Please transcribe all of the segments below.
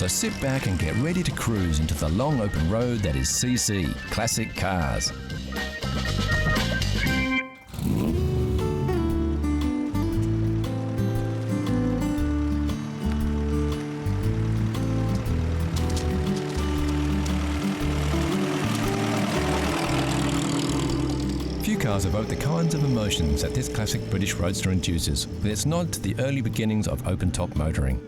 So sit back and get ready to cruise into the long open road that is CC, Classic Cars. Few cars evoke the kinds of emotions that this classic British roadster induces with its nod to the early beginnings of open-top motoring.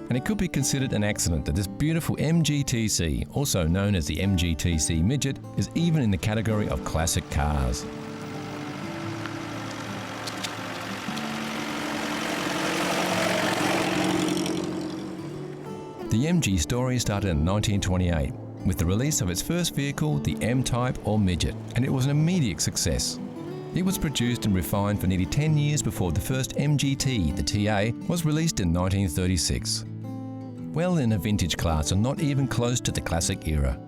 And it could be considered an accident that this beautiful MGTC, also known as the MGTC Midget, is even in the category of classic cars. The MG story started in 1928 with the release of its first vehicle, the M-Type or Midget, and it was an immediate success. It was produced and refined for nearly 10 years before the first MGT, the TA, was released in 1936. Well in a vintage class and not even close to the classic era.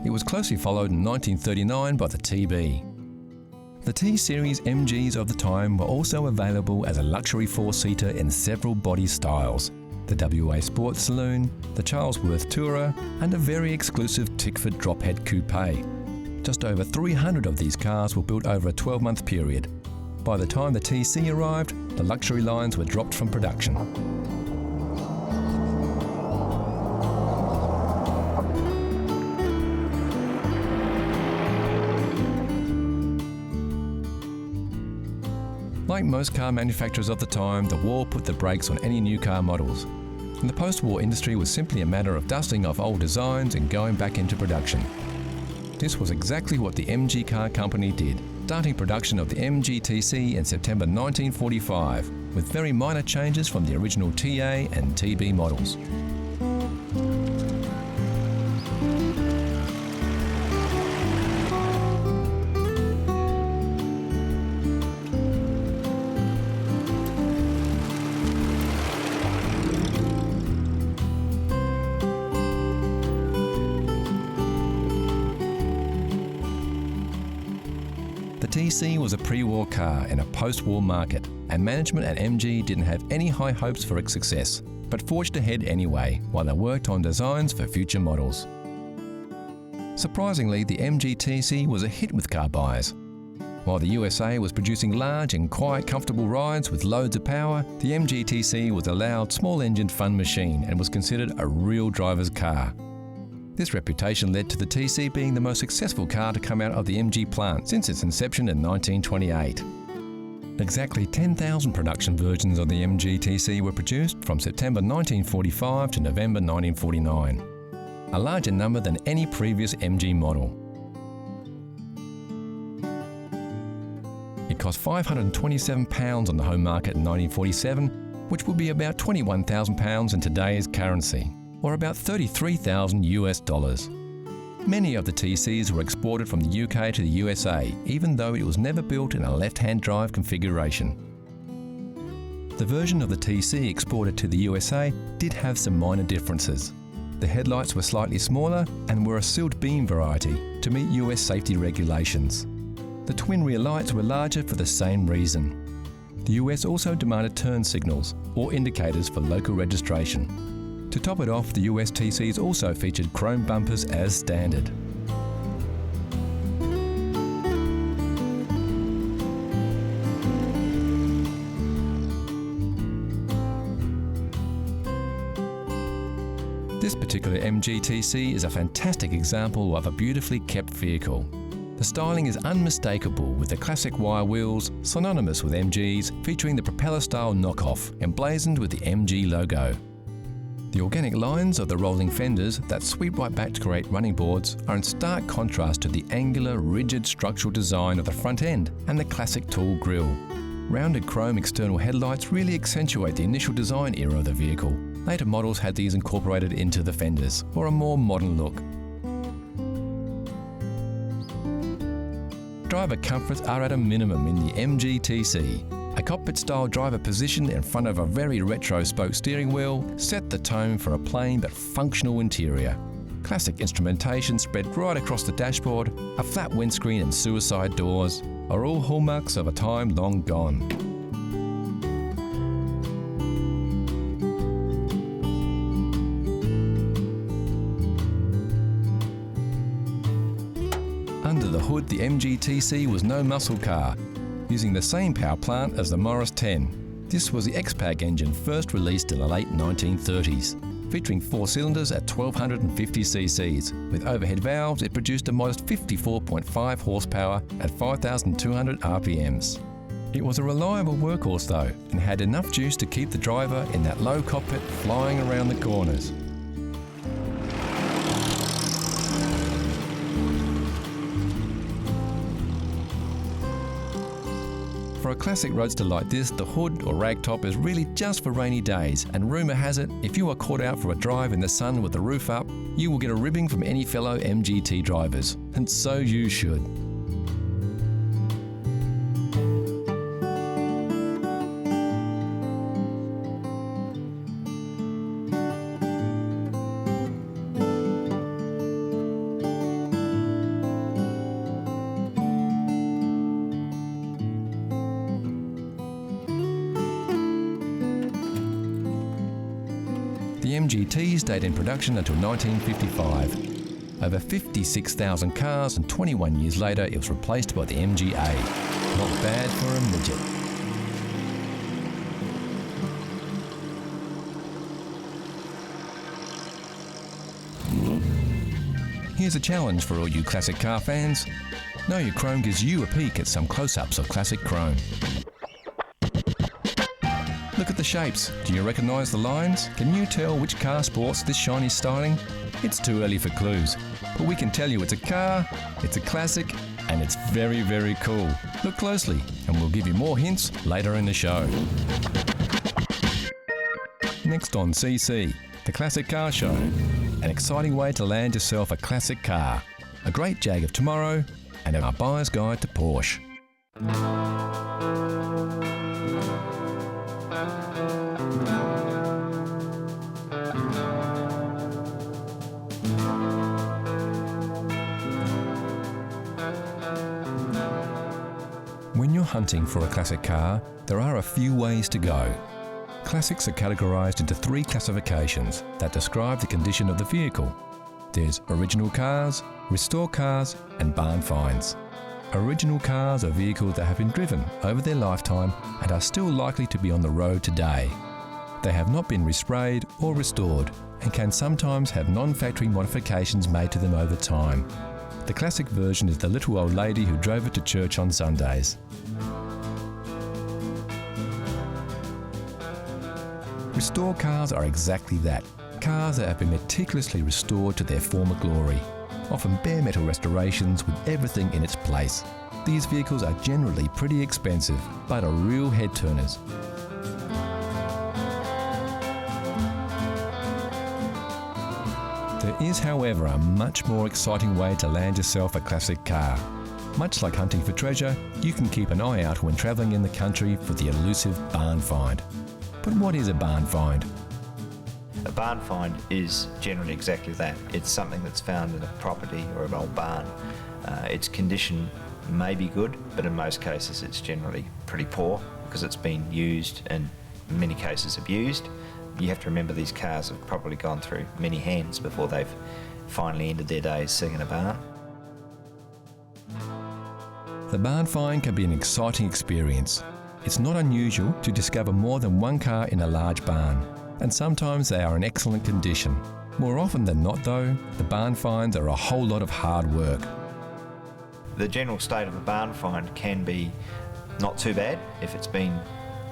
It was closely followed in 1939 by the TB. The T-Series MGs of the time were also available as a luxury four-seater in several body styles. The WA Sports Saloon, the Charlesworth Tourer, and a very exclusive Tickford Drophead Coupe. Just over 300 of these cars were built over a 12-month period. By the time the TC arrived, the luxury lines were dropped from production. Like most car manufacturers of the time, the war put the brakes on any new car models. And the post-war industry was simply a matter of dusting off old designs and going back into production. This was exactly what the MG Car Company did, starting production of the MGTC in September 1945, with very minor changes from the original TA and TB models. The TC was a pre-war car in a post-war market, and management at MG didn't have any high hopes for its success, but forged ahead anyway while they worked on designs for future models. Surprisingly, the MGTC was a hit with car buyers. While the USA was producing large and quiet, comfortable rides with loads of power, the MGTC was a loud, small-engined fun machine and was considered a real driver's car. This reputation led to the TC being the most successful car to come out of the MG plant since its inception in 1928. Exactly 10,000 production versions of the MGTC were produced from September 1945 to November 1949, a larger number than any previous MG model. It cost £527 on the home market in 1947, which would be about £21,000 in today's currency, or about $33,000 US. Many of the TCs were exported from the UK to the USA, even though it was never built in a left-hand drive configuration. The version of the TC exported to the USA did have some minor differences. The headlights were slightly smaller and were a sealed beam variety to meet US safety regulations. The twin rear lights were larger for the same reason. The US also demanded turn signals or indicators for local registration. To top it off, the US TCs also featured chrome bumpers as standard. This particular MGTC is a fantastic example of a beautifully kept vehicle. The styling is unmistakable, with the classic wire wheels, synonymous with MGs, featuring the propeller-style knockoff, emblazoned with the MG logo. The organic lines of the rolling fenders that sweep right back to create running boards are in stark contrast to the angular, rigid structural design of the front end and the classic tall grille. Rounded chrome external headlights really accentuate the initial design era of the vehicle. Later models had these incorporated into the fenders for a more modern look. Driver comforts are at a minimum in the MGTC. A cockpit-style driver position in front of a very retro spoke steering wheel set the tone for a plain but functional interior. Classic instrumentation spread right across the dashboard, a flat windscreen and suicide doors are all hallmarks of a time long gone. hood, the MGTC was no muscle car, using the same power plant as the Morris 10. This was the X-Pac engine first released in the late 1930s. Featuring 4 cylinders at 1250 cc's. With overhead valves, it produced a modest 54.5 horsepower at 5,200 RPMs. It was a reliable workhorse though, and had enough juice to keep the driver in that low cockpit flying around the corners. For a classic roadster like this, the hood or ragtop is really just for rainy days, and rumour has it, if you are caught out for a drive in the sun with the roof up, you will get a ribbing from any fellow MGT drivers, and so you should. The MGT stayed in production until 1955. Over 56,000 cars, and 21 years later it was replaced by the MGA. Not bad for a midget. Here's a challenge for all you classic car fans. Know Your Chrome gives you a peek at some close-ups of classic chrome. Look at the shapes. Do you recognise the lines? Can you tell which car sports this shiny styling? It's too early for clues, but we can tell you it's a car, it's a classic, and it's very, very cool. Look closely, and we'll give you more hints later in the show. Next on CC, the Classic Car Show. An exciting way to land yourself a classic car. A great Jag of tomorrow, and our buyer's guide to Porsche. When you're hunting for a classic car, there are a few ways to go. Classics are categorised into 3 classifications that describe the condition of the vehicle. There's original cars, restore cars, and barn finds. Original cars are vehicles that have been driven over their lifetime and are still likely to be on the road today. They have not been resprayed or restored and can sometimes have non-factory modifications made to them over time. The classic version is the little old lady who drove it to church on Sundays. Restore cars are exactly that. Cars that have been meticulously restored to their former glory. Often bare metal restorations with everything in its place. These vehicles are generally pretty expensive, but are real head turners. There is, however, a much more exciting way to land yourself a classic car. Much like hunting for treasure, you can keep an eye out when travelling in the country for the elusive barn find. But what is a barn find? A barn find is generally exactly that. It's something that's found in a property or an old barn. Its condition may be good, but in most cases it's generally pretty poor because it's been used and in many cases abused. You have to remember these cars have probably gone through many hands before they've finally ended their days sitting in a barn. The barn find can be an exciting experience. It's not unusual to discover more than one car in a large barn, and sometimes they are in excellent condition. More often than not though, the barn finds are a whole lot of hard work. The general state of a barn find can be not too bad if it's been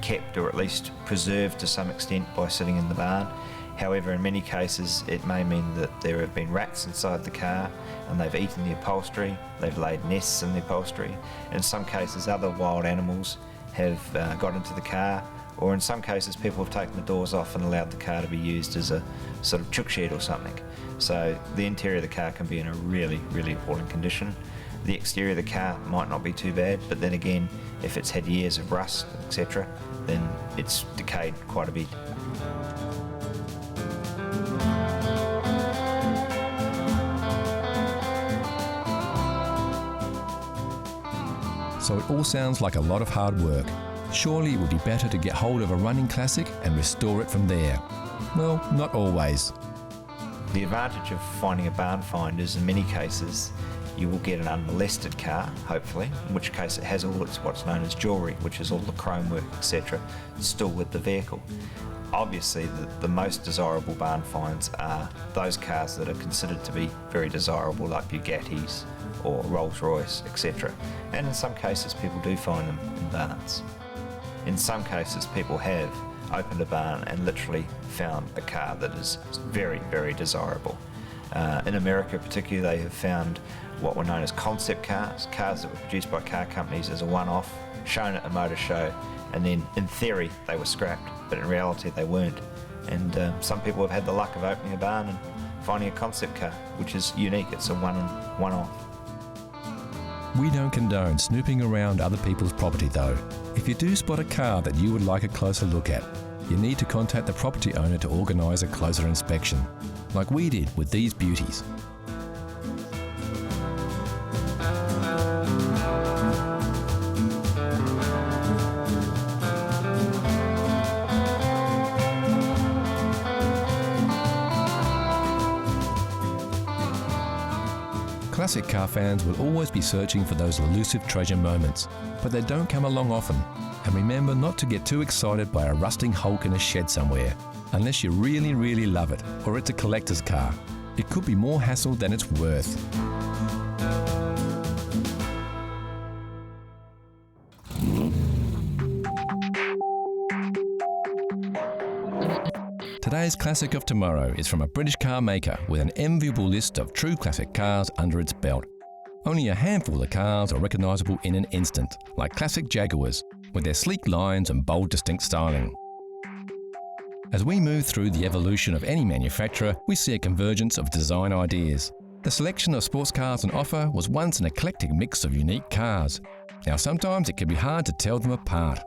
kept or at least preserved to some extent by sitting in the barn. However, in many cases it may mean that there have been rats inside the car and they've eaten the upholstery, they've laid nests in the upholstery. In some cases other wild animals have got into the car, or in some cases people have taken the doors off and allowed the car to be used as a sort of chook shed or something. So the interior of the car can be in a really, really appalling condition. The exterior of the car might not be too bad, but then again, if it's had years of rust, etc., then it's decayed quite a bit. So it all sounds like a lot of hard work. Surely it would be better to get hold of a running classic and restore it from there. Well, not always. The advantage of finding a barn find is in many cases you will get an unmolested car, hopefully, in which case it has all what's known as jewellery, which is all the chrome work, etc., still with the vehicle. Obviously, the most desirable barn finds are those cars that are considered to be very desirable, like Bugattis or Rolls-Royce, etc. And in some cases, people do find them in barns. In some cases, people have opened a barn and literally found a car that is very, very desirable. In America particularly, they have found what were known as concept cars that were produced by car companies as a one-off, shown at a motor show, and then in theory they were scrapped, but in reality they weren't. And some people have had the luck of opening a barn and finding a concept car, which is unique. It's a one-off. We don't condone snooping around other people's property though. If you do spot a car that you would like a closer look at, you need to contact the property owner to organise a closer inspection, like we did with these beauties. Classic car fans will always be searching for those elusive treasure moments, but they don't come along often. And remember not to get too excited by a rusting hulk in a shed somewhere, unless you really, really love it, or it's a collector's car. It could be more hassle than it's worth. Today's Classic of Tomorrow is from a British car maker with an enviable list of true classic cars under its belt. Only a handful of cars are recognisable in an instant, like classic Jaguars, with their sleek lines and bold, distinct styling. As we move through the evolution of any manufacturer, we see a convergence of design ideas. The selection of sports cars on offer was once an eclectic mix of unique cars. Now sometimes it can be hard to tell them apart.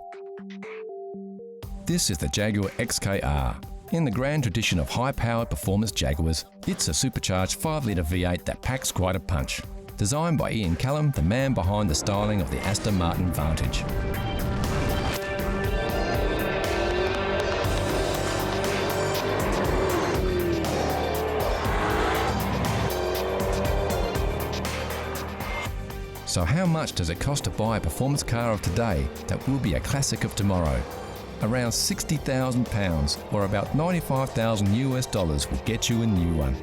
This is the Jaguar XKR. In the grand tradition of high-powered performance Jaguars, it's a supercharged 5-litre V8 that packs quite a punch. Designed by Ian Callum, the man behind the styling of the Aston Martin Vantage. So how much does it cost to buy a performance car of today that will be a classic of tomorrow? Around £60,000, or about $95,000 will get you a new one.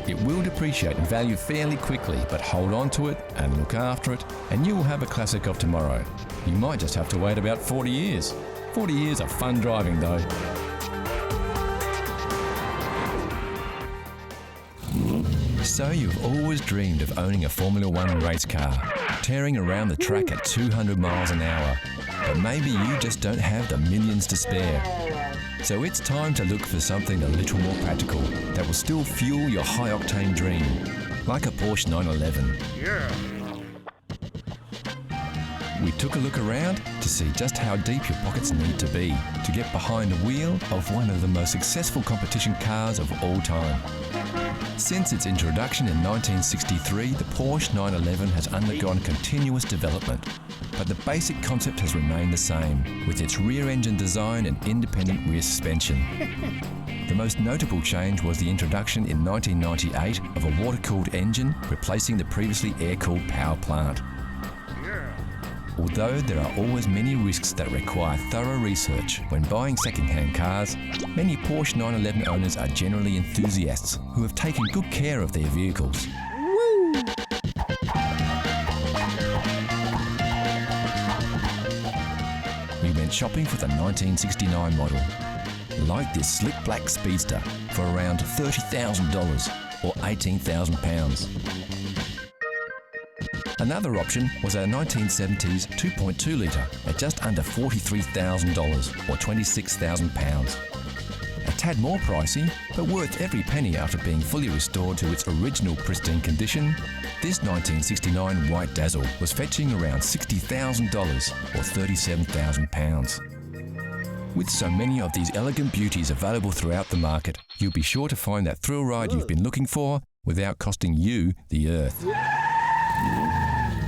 It will depreciate in value fairly quickly, but hold on to it and look after it, and you will have a classic of tomorrow. You might just have to wait about 40 years. 40 years of fun driving though. So you've always dreamed of owning a Formula One race car, tearing around the track at 200 miles an hour. But maybe you just don't have the millions to spare. So it's time to look for something a little more practical that will still fuel your high-octane dream, like a Porsche 911. Yeah. We took a look around to see just how deep your pockets need to be to get behind the wheel of one of the most successful competition cars of all time. Since its introduction in 1963, the Porsche 911 has undergone continuous development, but the basic concept has remained the same, with its rear-engine design and independent rear suspension. The most notable change was the introduction in 1998 of a water-cooled engine, replacing the previously air-cooled power plant. Although there are always many risks that require thorough research when buying second-hand cars, many Porsche 911 owners are generally enthusiasts who have taken good care of their vehicles. Woo! We went shopping for the 1969 model, like this slick black speedster, for around $30,000 or £18,000. Another option was our 1970s 2.2 litre at just under $43,000 or £26,000. A tad more pricey, but worth every penny after being fully restored to its original pristine condition, this 1969 White Dazzle was fetching around $60,000 or £37,000. With so many of these elegant beauties available throughout the market, you'll be sure to find that thrill ride you've been looking for without costing you the earth.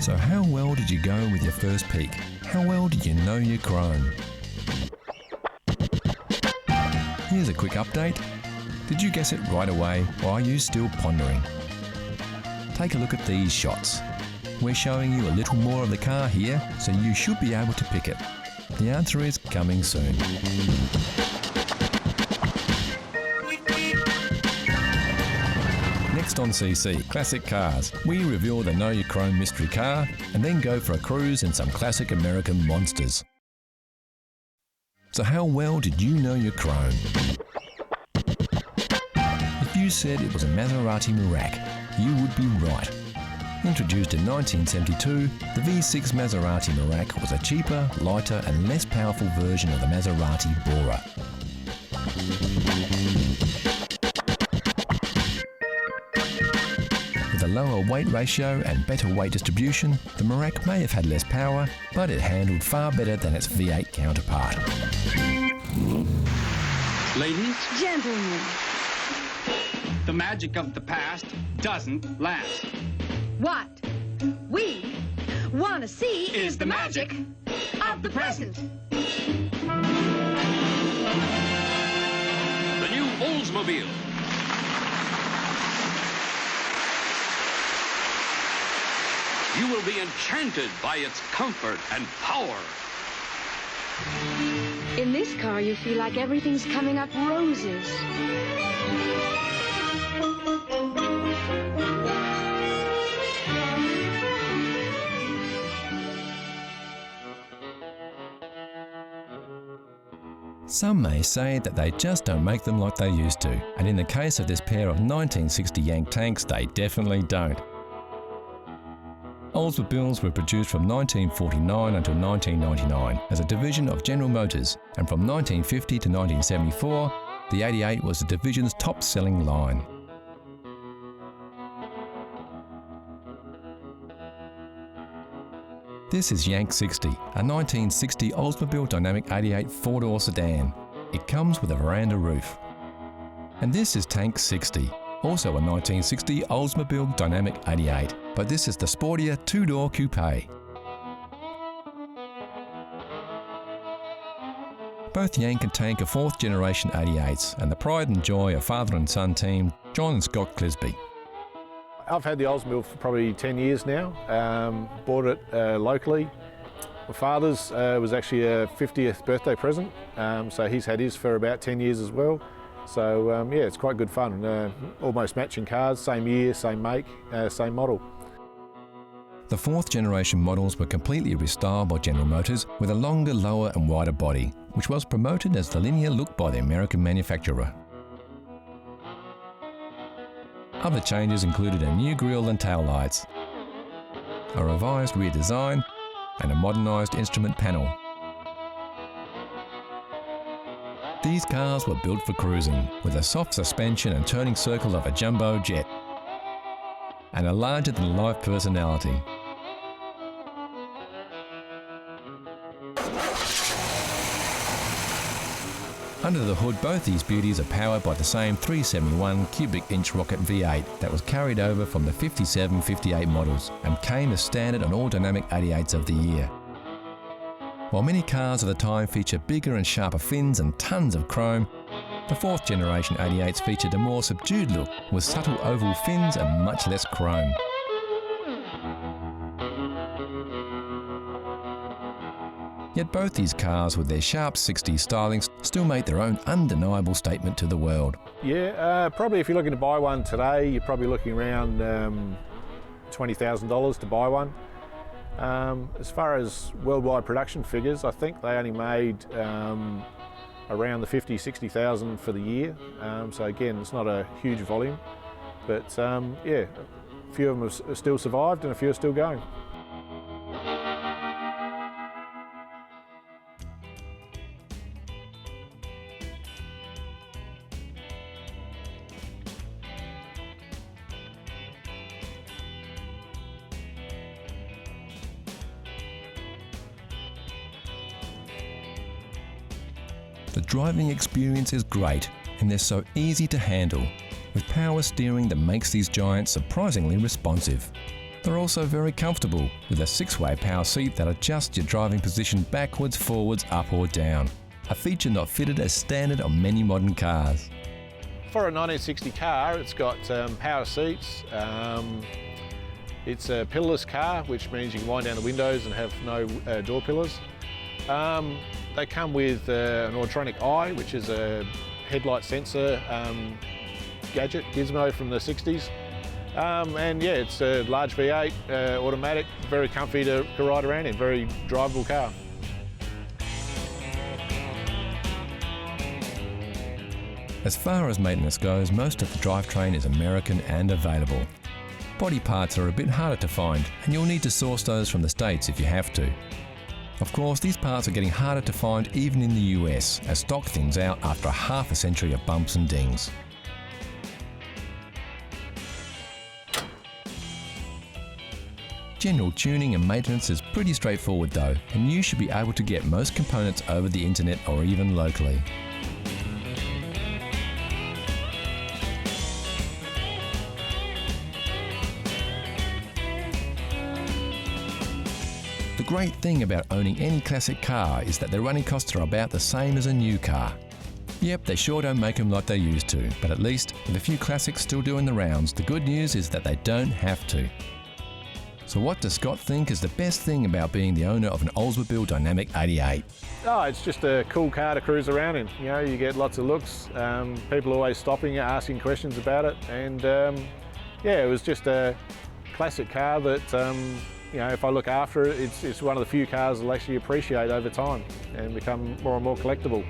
So how well did you go with your first peek? How well did you know your chrome? Here's a quick update. Did you guess it right away, or are you still pondering? Take a look at these shots. We're showing you a little more of the car here, so you should be able to pick it. The answer is coming soon. Next on CC, Classic Cars, we reveal the Know Your Chrome mystery car and then go for a cruise in some classic American monsters. So how well did you know your Chrome? If you said it was a Maserati Merak, you would be right. Introduced in 1972, the V6 Maserati Merak was a cheaper, lighter and less powerful version of the Maserati Bora. With a lower weight ratio and better weight distribution, the Merak may have had less power, but it handled far better than its V8 counterpart. Ladies, Gentlemen, the magic of the past doesn't last. what we want to see Is the magic of the present. The new Oldsmobile. You will be enchanted by its comfort and power. In this car, you feel like everything's coming up roses. Some may say that they just don't make them like they used to, and in the case of this pair of 1960 Yank tanks, they definitely don't. Oldsmobiles were produced from 1949 until 1999 as a division of General Motors, and from 1950 to 1974, the 88 was the division's top-selling line. This is Yank 60, a 1960 Oldsmobile Dynamic 88 four-door sedan. It comes with a veranda roof. And this is Tank 60, also a 1960 Oldsmobile Dynamic 88, but this is the sportier two-door coupe. Both Yank and Tank are fourth-generation 88s, and the pride and joy of father and son team, John and Scott Clisby. I've had the Oldsmobile for probably 10 years now. Bought it locally. My father's was actually a 50th birthday present, so he's had his for about 10 years as well. So yeah, it's quite good fun. Almost matching cars, same year, same make, same model. The fourth generation models were completely restyled by General Motors with a longer, lower and wider body, which was promoted as the linear look by the American manufacturer. Other changes included a new grille and taillights, a revised rear design and a modernised instrument panel. These cars were built for cruising, with a soft suspension and turning circle of a jumbo jet, and a larger-than-life personality. Under the hood, both these beauties are powered by the same 371 cubic inch rocket V8 that was carried over from the 57-58 models and came as standard on all Dynamic 88s of the year. While many cars of the time feature bigger and sharper fins and tons of chrome, the fourth generation 88s featured a more subdued look with subtle oval fins and much less chrome. Yet both these cars, with their sharp 60s stylings, still make their own undeniable statement to the world. Yeah, probably if you're looking to buy one today, you're probably looking around $20,000 to buy one. As far as worldwide production figures, I think they only made around the 50,000-60,000 for the year. So again, it's not a huge volume, but yeah, a few of them have still survived and a few are still going. The driving experience is great and they're so easy to handle, with power steering that makes these giants surprisingly responsive. They're also very comfortable, with a 6-way power seat that adjusts your driving position backwards, forwards, up or down, a feature not fitted as standard on many modern cars. For a 1960 car, it's got power seats, It's a pillarless car, which means you can wind down the windows and have no door pillars. They come with an electronic eye, which is a headlight sensor gadget gizmo from the 60s. And yeah, it's a large V8, automatic, very comfy to ride around in, very drivable car. As far as maintenance goes, most of the drivetrain is American and available. Body parts are a bit harder to find, and you'll need to source those from the States if you have to. Of course, these parts are getting harder to find even in the US, as stock thins out after half a century of bumps and dings. General tuning and maintenance is pretty straightforward though, and you should be able to get most components over the internet or even locally. The great thing about owning any classic car is that their running costs are about the same as a new car. Yep, they sure don't make them like they used to, but at least, with a few classics still doing the rounds, the good news is that they don't have to. So what does Scott think is the best thing about being the owner of an Oldsmobile Dynamic 88? Oh, it's just a cool car to cruise around in. You know, you get lots of looks, people always stopping you, asking questions about it, and yeah, it was just a classic car that you know, if I look after it, it's one of the few cars I'll actually appreciate over time and become more and more collectible.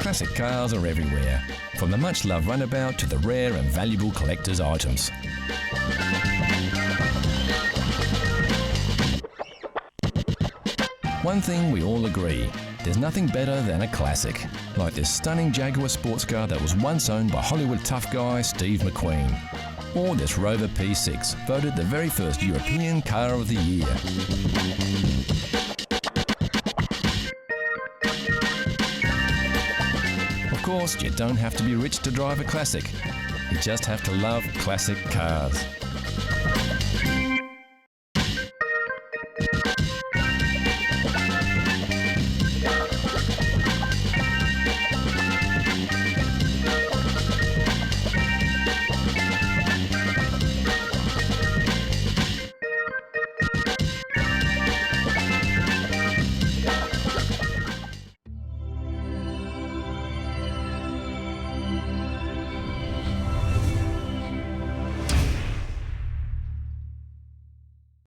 Classic cars are everywhere, from the much-loved runabout to the rare and valuable collector's items. One thing we all agree, there's nothing better than a classic, like this stunning Jaguar sports car that was once owned by Hollywood tough guy Steve McQueen, or this Rover P6, voted the very first European Car of the Year. Of course, you don't have to be rich to drive a classic. You just have to love classic cars.